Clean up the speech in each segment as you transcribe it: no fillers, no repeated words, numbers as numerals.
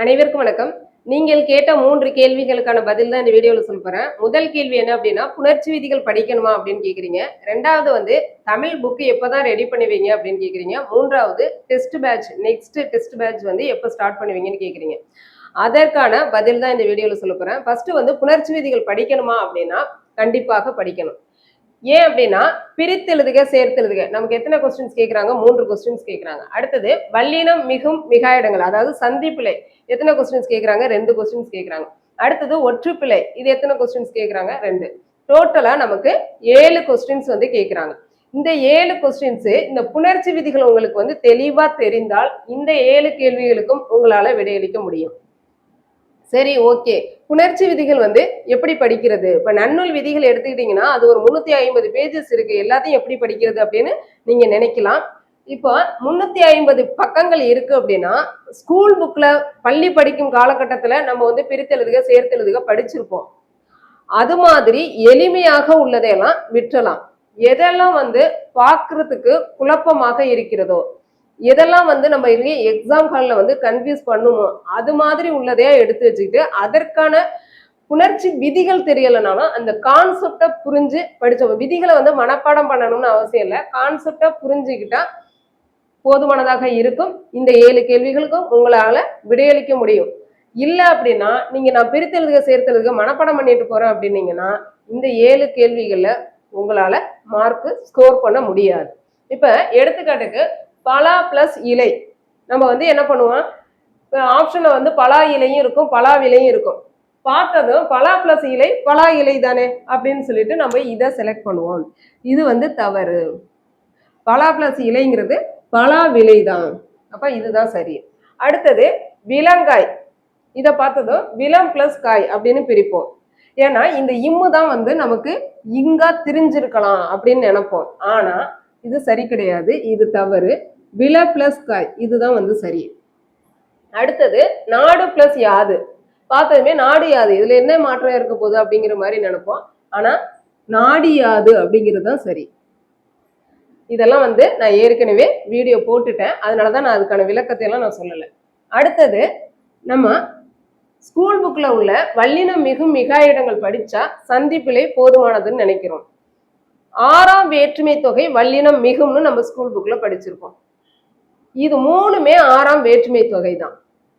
அனைவருக்கும் வணக்கம். நீங்கள் கேட்ட 3 கேள்விகளுக்கான பதில் தான் இந்த வீடியோல சொல்லப் போறேன். முதல் கேள்வி என்ன அப்படின்னா, புணர்ச்சி விதிகள் படிக்கணுமா அப்படின்னு கேக்குறீங்க. 2வது வந்து தமிழ் புக் எப்பதான் ரெடி பண்ணுவீங்க அப்படின்னு கேக்குறீங்க. 3வது நெக்ஸ்ட் டெஸ்ட் பேட்ச் வந்து எப்ப ஸ்டார்ட் பண்ணுவீங்கன்னு கேக்குறீங்க. அதற்கான பதில் தான் இந்த வீடியோல சொல்லப் போறேன். ஃபர்ஸ்ட் வந்து புணர்ச்சி விதிகள் படிக்கணுமா அப்படின்னா கண்டிப்பாக படிக்கணும். ஏன் அப்படின்னா பிரித்தெழுதுக சேர்த்தெழுதுக நமக்கு எத்தனை கொஸ்டின்ஸ் கேட்கறாங்க? 3 கொஸ்டின்ஸ் கேட்கறாங்க. அடுத்தது வல்லினம் மிகும் மிகாயிடங்கள் அதாவது சந்திப்பிழை எத்தனை கொஸ்டின்ஸ் கேட்கறாங்க? 2 கொஸ்டின்ஸ் கேட்கறாங்க. அடுத்தது ஒற்றுப்பிழை இது எத்தனை கொஸ்டின்ஸ் கேட்கறாங்க? 2. டோட்டலா நமக்கு 7 கொஸ்டின்ஸ் வந்து கேட்கறாங்க. இந்த 7 கொஸ்டின்ஸ் இந்த புணர்ச்சி விதிகள் உங்களுக்கு வந்து தெளிவா தெரிந்தால் இந்த 7 கேள்விகளுக்கும் உங்களால விடையளிக்க முடியும். சரி, ஓகே. புணர்ச்சி விதிகள் வந்து எப்படி படிக்கிறது? இப்ப நன்னூல் விதிகள் எடுத்துக்கிட்டீங்கன்னா அது ஒரு 350 பேஜஸ் இருக்கு. எல்லாத்தையும் எப்படி படிக்கிறது அப்படின்னு நீங்க நினைக்கலாம். இப்போ 350 பக்கங்கள் இருக்கு அப்படின்னா ஸ்கூல் புக்ல பள்ளி படிக்கும் காலகட்டத்துல நம்ம வந்து பிரித்தெழுதுக சேர்த்தெழுதுக படிச்சிருப்போம். அது மாதிரி எளிமையாக உள்ளதையெல்லாம் விட்டுறலாம். எதெல்லாம் வந்து பார்க்கறதுக்கு குழப்பமாக இருக்கிறதோ, எதெல்லாம் வந்து நம்ம எக்ஸாம் ஹால்ல வந்து கன்ஃபியூஸ் பண்ணுமோ அது மாதிரி உள்ளதையா எடுத்து வச்சுக்கிட்டு அதற்கான புணர்ச்சி விதிகள் தெரியலனாலும் அந்த கான்செப்டை புரிஞ்சு படிச்சோம். விதிகளை வந்து மனப்பாடம் பண்ணணும்னு அவசியம் இல்லை. கான்செப்டை புரிஞ்சுக்கிட்டா போதுமானதாக இருக்கும். இந்த 7 கேள்விகளுக்கும் உங்களால விடையளிக்க முடியும். இல்லை அப்படின்னா நீங்க நான் பிரித்தெழுதுக சேர்த்தெழுதுக மனப்பாடம் பண்ணிட்டு போறேன் அப்படின்னீங்கன்னா இந்த 7 கேள்விகள்ல உங்களால மார்க் ஸ்கோர் பண்ண முடியாது. இப்ப எடுத்துக்காட்டுக்கு பலா பிளஸ் இலை நம்ம வந்து என்ன பண்ணுவோம்? ஆப்ஷன்ல வந்து பலா இலையும் இருக்கும் பலா விலையும் இருக்கும். பார்த்ததும் பலா பிளஸ் இலை பலா இலை தானே அப்படின்னு சொல்லிட்டு நம்ம இதை செலக்ட் பண்ணுவோம். இது வந்து தவறு. பலா பிளஸ் இலைங்கிறது பலா விலை தான். அப்ப இதுதான் சரி. அடுத்தது விலங்காய் இதை பார்த்ததும் விலம் பிளஸ் காய் அப்படின்னு பிரிப்போம். ஏன்னா இந்த இம்மு தான் வந்து நமக்கு இங்கா திரிஞ்சிருக்கலாம் அப்படின்னு நினைப்போம். ஆனா இது சரி கிடையாது, இது தவறு. வில பிளஸ் காய் இதுதான் வந்து சரி. அடுத்தது நாடு பிளஸ் யாது பார்த்ததுமே நாடு யாது இதுல என்ன மாற்றம் இருக்க போகுது அப்படிங்கிற மாதிரி நினைப்போம். ஆனா நாடி யாது அப்படிங்கிறது தான் சரி. இதெல்லாம் வந்து நான் ஏற்கனவே வீடியோ போட்டுட்டேன், அதனாலதான் நான் அதுக்கான விளக்கத்தை எல்லாம் நான் சொல்லலை. அடுத்தது நம்ம ஸ்கூல் புக்ல உள்ள வல்லினம் மிகும் மிகாயிடங்கள் படிச்சா சந்திப்பிழை போதுமானதுன்னு நினைக்கிறோம். 6ஆம் வேற்றுமை தொகை வல்லினம் மிகும்னு நம்ம ஸ்கூல் புக்ல படிச்சிருக்கோம். இது 3மே 6ஆம் வேற்றுமை தொகை தான்.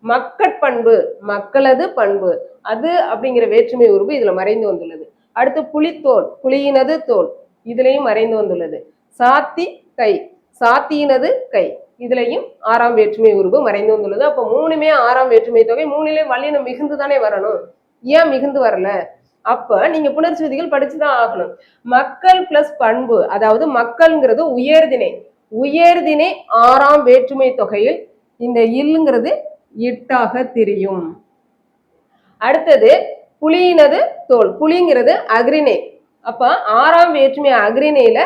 மக்கட்பண்பு மக்களது பண்பு அது அப்படிங்கிற வேற்றுமை உருவு இதுல மறைந்து வந்துள்ளது. அடுத்து புலித்தோல் புலியினது தோல் இதுலயும் மறைந்து வந்துள்ளது. சாத்தி கை சாத்தியினது கை இதுலயும் 6ஆம் வேற்றுமை உருவு மறைந்து வந்துள்ளது. அப்ப 3மே 6ஆம் வேற்றுமை தொகை. 3லே வல்லினம் மிகுந்து தானே வரணும். ஏன் மிகுந்து வரல? அப்ப நீங்க புணர்ச்சி விதிகள் படிச்சுதான் ஆகணும். மக்கள் பிளஸ் பண்பு அதாவது மக்கள்ங்கிறது உயர்திணை. உயர்திணை 6ஆம் வேற்றுமை தொகையில் இந்த இல்லுங்கிறது இட்டாக தெரியும். அடுத்தது புலியினது தோல் புலிங்கிறது அக்ரிணை. அப்ப 6ஆம் வேற்றுமை அக்ரிணையில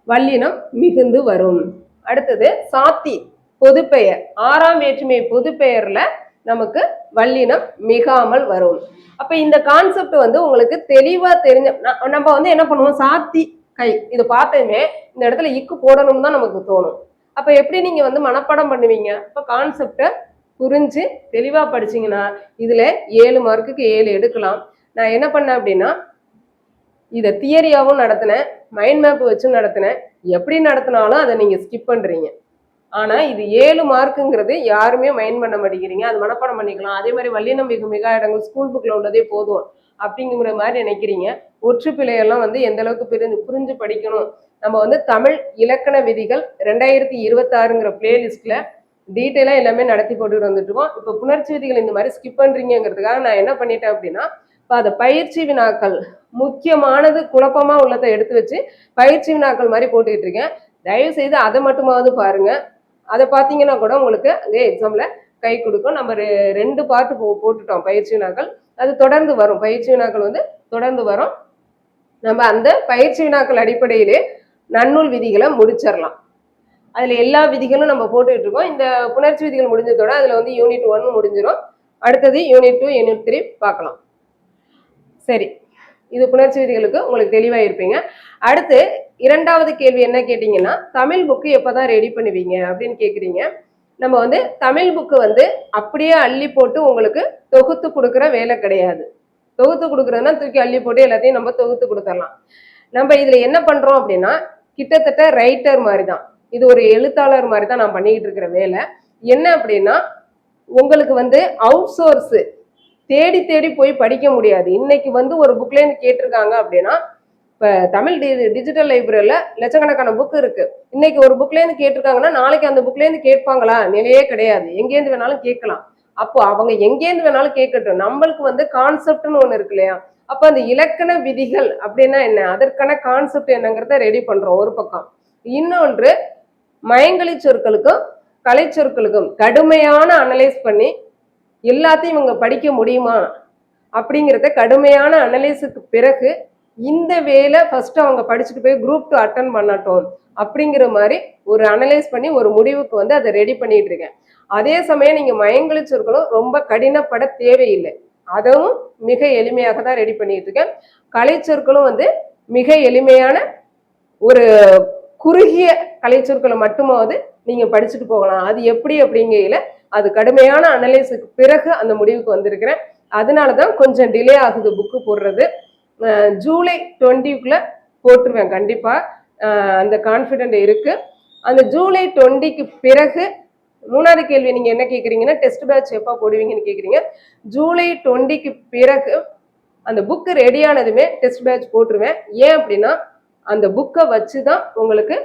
வல்லினம் மிகுந்து வரும். அடுத்தது சாத்தி பொதுப்பெயர் 6ஆம் வேற்றுமை பொதுப்பெயர்ல நமக்கு வல்லினம் மிகாமல் வரும். அப்ப இந்த கான்செப்ட் வந்து உங்களுக்கு தெளிவா தெரிஞ்ச நம்ம வந்து என்ன பண்ணுவோம்? சாத்தி கை இது பார்த்ததுமே இந்த இடத்துல இக்கு போடணும்னு தான் நமக்கு தோணும். அப்ப எப்படி நீங்க வந்து மனப்பாடம் பண்ணுவீங்க? அப்ப கான்செப்டை புரிஞ்சு தெளிவா படிச்சீங்கன்னா இதுல 7 மார்க்குக்கு 7 எடுக்கலாம். நான் என்ன பண்ணேன் அப்படின்னா இதை தியரியாவும் நடத்தினேன், மைண்ட் மேப் வச்சும் நடத்தினேன். எப்படி நடத்தினாலும் அதை நீங்க ஸ்கிப் பண்றீங்க. ஆனா இது 7 மார்க்குங்கிறது யாருமே மைண்ட் பண்ண மாட்டேங்கிறீங்க. அது மனப்பாடம் பண்ணிக்கலாம். அதே மாதிரி வல்லினம் மிக மிக இடங்கள் ஸ்கூல் புக்ல உள்ளதே போதும் அப்படிங்கிற மாதிரி நினைக்கிறீங்க. ஒற்றுப்பிழையெல்லாம் வந்து எந்த அளவுக்கு புரிஞ்சு படிக்கணும். நம்ம வந்து தமிழ் இலக்கண விதிகள் 2026ங்கிற பிளேலிஸ்ட்ல டீட்டெயிலா எல்லாமே நடத்தி போட்டுட்டு வந்துட்டு இருக்கோம். இப்போ புணர்ச்சி விதிகள் இந்த மாதிரி ஸ்கிப் பண்றீங்கிறதுக்காக நான் என்ன பண்ணிட்டேன் அப்படின்னா இப்போ அதை பயிற்சி வினாக்கள் முக்கியமானது குழப்பமா உள்ளதை எடுத்து வச்சு பயிற்சி வினாக்கள் மாதிரி போட்டுக்கிட்டு இருக்கேன். தயவு செய்து அதை மட்டுமாவது பாருங்க. அதை பார்த்தீங்கன்னா கூட உங்களுக்கு அதே எக்ஸாம்ல கை கொடுக்கும். நம்ம 2 பார்ட் போட்டுட்டோம் பயிற்சி வினாக்கள். அது தொடர்ந்து வரும். பயிற்சி வினாக்கள் வந்து தொடர்ந்து வரும். நம்ம அந்த பயிற்சி வினாக்கள் அடிப்படையிலே நன்னூல் விதிகளை முடிச்சிடலாம். அதுல எல்லா விதிகளும் நம்ம போட்டுக்கிட்டு இருக்கோம். இந்த புணர்ச்சி விதிகள் முடிஞ்சதோட அதுல வந்து யூனிட் 1 முடிஞ்சிடும். அடுத்தது யூனிட் 2 யூனிட் 3 பார்க்கலாம். சரி, இது புணர்ச்சி விதிகளுக்கு உங்களுக்கு தெளிவா இருப்பீங்க. அடுத்து 2வது கேள்வி என்ன கேட்டீங்கன்னா தமிழ் புக்கு எப்பதான் ரெடி பண்ணுவீங்க அப்படின்னு கேக்குறீங்க. நம்ம வந்து தமிழ் புக்கு வந்து அப்படியே அள்ளி போட்டு உங்களுக்கு தொகுத்து கொடுக்குற வேலை கிடையாது. தொகுத்து கொடுக்குறதுனா தூக்கி அள்ளி போட்டு எல்லாத்தையும் நம்ம தொகுத்து கொடுத்துடலாம். நம்ம இதுல என்ன பண்றோம் அப்படின்னா கிட்டத்தட்ட ரைட்டர் மாதிரி தான், இது ஒரு எழுத்தாளர் மாதிரி தான் நான் பண்ணிக்கிட்டு இருக்கிற வேலை. என்ன அப்படின்னா உங்களுக்கு வந்து அவுட் சோர்ஸ் தேடி தேடி போய் படிக்க முடியாது. இன்னைக்கு வந்து ஒரு புக்லேருந்து கேட்டிருக்காங்க அப்படின்னா இப்போ தமிழ் டிஜிட்டல் லைப்ரரியில லட்சக்கணக்கான புக் இருக்கு. இன்னைக்கு ஒரு புக்லேருந்து கேட்டிருக்காங்கன்னா நாளைக்கு அந்த புக்லேருந்து கேட்பாங்களா? நிலையே கிடையாது. எங்கேருந்து வேணாலும் கேட்கலாம். அப்போ அவங்க எங்கேருந்து வேணாலும் கேட்கட்டும். நம்மளுக்கு வந்து கான்செப்ட்னு ஒன்று இருக்கு இல்லையா? அப்போ அந்த இலக்கண விதிகள் அப்படின்னா என்ன, அதற்கான கான்செப்ட் என்னங்கிறத ரெடி பண்றோம் ஒரு பக்கம். இன்னொன்று மயங்கலி சொற்களுக்கும் கலை சொற்களுக்கும் கடுமையான அனலைஸ் பண்ணி எல்லாத்தையும் இவங்க படிக்க முடியுமா அப்படிங்கிறத கடுமையான அனலைஸுக்கு பிறகு இந்த வேலை ஃபர்ஸ்ட் அவங்க படிச்சுட்டு போய் குரூப் 2 அட்டன் பண்ணட்டும் அப்படிங்கிற மாதிரி ஒரு அனலைஸ் பண்ணி ஒரு முடிவுக்கு வந்து அதை ரெடி பண்ணிட்டு இருக்கேன். அதே சமயம் நீங்க மயங்கலி சொற்களும் ரொம்ப கடினப்பட தேவையில்லை, அதுவும் மிக எளிமையாக தான் ரெடி பண்ணிட்டு இருக்கேன். கலை சொற்களும் வந்து மிக எளிமையான ஒரு குறுகிய கலை சொற்களை மட்டுமாவது நீங்க படிச்சுட்டு போகலாம். அது எப்படி அப்படிங்கையில அது கடுமையான அனலைஸுக்கு பிறகு அந்த முடிவுக்கு வந்திருக்கிறேன். அதனாலதான் கொஞ்சம் டிலே ஆகுது புக்கு போடுறது. ஜூலை 20க்குள்ள போட்டுருவேன் கண்டிப்பா. அந்த கான்ஃபிடென்ட் இருக்கு. அந்த ஜூலை 20க்கு பிறகு மூணாவது கேள்வி நீங்க என்ன கேக்குறீங்கன்னா டெஸ்ட் பேட்ச் எப்போ போடுவீங்கன்னு கேக்குறீங்க. ஜூலை 20க்கு பிறகு அந்த புக்கு ரெடி ஆனதுமே டெஸ்ட் பேட்ச் போட்டுருவேன். ஏன் அப்படின்னா அந்த புக்கை வச்சுதான் உங்களுக்கு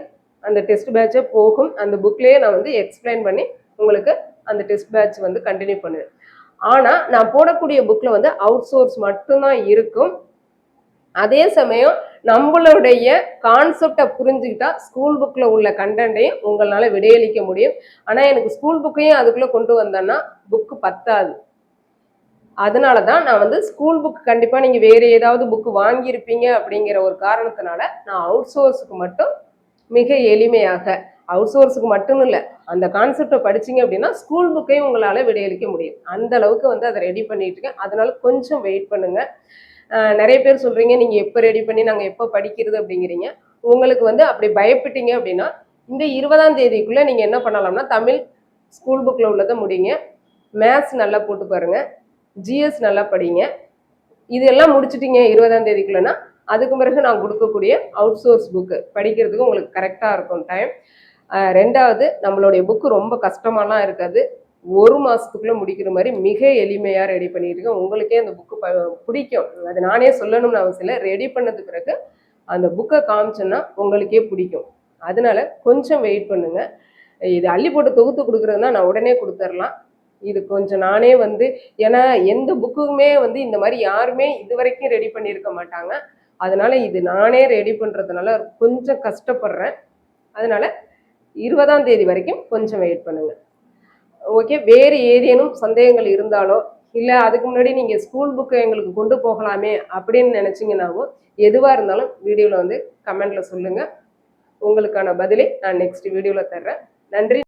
அந்த டெஸ்ட் பேட்சே போகும். அந்த புக்லயே நான் வந்து எக்ஸ்பிளைன் பண்ணி உங்களுக்கு அந்த டெஸ்ட் பேட்ச் வந்து கண்டினியூ பண்ணுவேன். ஆனா நான் போடக்கூடிய புக்ல வந்து அவுட் சோர்ஸ் மட்டும்தான் இருக்கும். அதே சமயம் நம்மளுடைய கான்செப்டை புரிஞ்சுக்கிட்டா ஸ்கூல் புக்ல உள்ள கண்டென்ட்டையும் உங்களால விடையளிக்க முடியும். ஆனா எனக்கு ஸ்கூல் புக்கையும் அதுக்குள்ள கொண்டு வந்தேன்னா புக்கு பத்தாது. அதனாலதான் நான் வந்து ஸ்கூல் புக் கண்டிப்பா நீங்க வேற ஏதாவது புக் வாங்கியிருப்பீங்க அப்படிங்கிற ஒரு காரணத்தினால நான் அவுட் சோர்ஸுக்கு மட்டும் மிக எளிமையாக, அவுட் சோர்ஸுக்கு மட்டும் இல்லை, அந்த கான்செப்டை படிச்சீங்க அப்படின்னா ஸ்கூல் புக்கையும் உங்களால விடையளிக்க முடியும். அந்த அளவுக்கு வந்து அதை ரெடி பண்ணிட்டு இருக்கேன். அதனால கொஞ்சம் வெயிட் பண்ணுங்க. நிறைய பேர் சொல்றீங்க நீங்க எப்போ ரெடி பண்ணி நாங்கள் எப்போ படிக்கிறது அப்படிங்கிறீங்க. உங்களுக்கு வந்து அப்படி பயப்பட்டீங்க அப்படின்னா இந்த 20ஆம் தேதிக்குள்ள நீங்க என்ன பண்ணலாம்னா தமிழ் ஸ்கூல் புக்ல உள்ளதை முடிங்க, மேத்ஸ் நல்லா போட்டு பாருங்க, ஜிஎஸ் நல்லா படிங்க. இதெல்லாம் முடிச்சுட்டீங்க 20ஆம் தேதிக்குள்ளனா அதுக்கு பிறகு நான் கொடுக்கக்கூடிய அவுட் சோர்ஸ் புக்கு படிக்கிறதுக்கு உங்களுக்கு கரெக்டாக இருக்கும் டைம். ரெண்டாவது நம்மளுடைய புக்கு ரொம்ப கஷ்டமாலாம் இருக்காது. ஒரு மாதத்துக்குள்ளே முடிக்கிற மாதிரி மிக எளிமையாக ரெடி பண்ணிட்டு இருக்கேன். உங்களுக்கே அந்த புக்கு பிடிக்கும். அது நானே சொல்லணும்னு அவசியம் இல்லை. ரெடி பண்ணது பிறகு அந்த புக்கை காமிச்சோன்னா உங்களுக்கே பிடிக்கும். அதனால கொஞ்சம் வெயிட் பண்ணுங்க. இது அள்ளி போட்டு தொகுத்து கொடுக்குறதுனா நான் உடனே கொடுத்துடலாம். இது கொஞ்சம் நானே வந்து ஏன்னா எந்த புக்குமே வந்து இந்த மாதிரி யாருமே இது வரைக்கும் ரெடி பண்ணியிருக்க மாட்டாங்க. அதனால இது நானே ரெடி பண்ணுறதுனால கொஞ்சம் கஷ்டப்படுறேன். அதனால 20ஆம் தேதி வரைக்கும் கொஞ்சம் வெயிட் பண்ணுங்க. ஓகே, வேறு ஏதேனும் சந்தேகங்கள் இருந்தாலோ இல்லை அதுக்கு முன்னாடி நீங்கள் ஸ்கூல் புக்கை எங்களுக்கு கொண்டு போகலாமே அப்படின்னு நினச்சிங்கன்னாவோ எதுவாக இருந்தாலும் வீடியோவில் வந்து கமெண்டில் சொல்லுங்கள். உங்களுக்கான பதிலை நான் நெக்ஸ்ட் வீடியோவில் தர்றேன். நன்றி.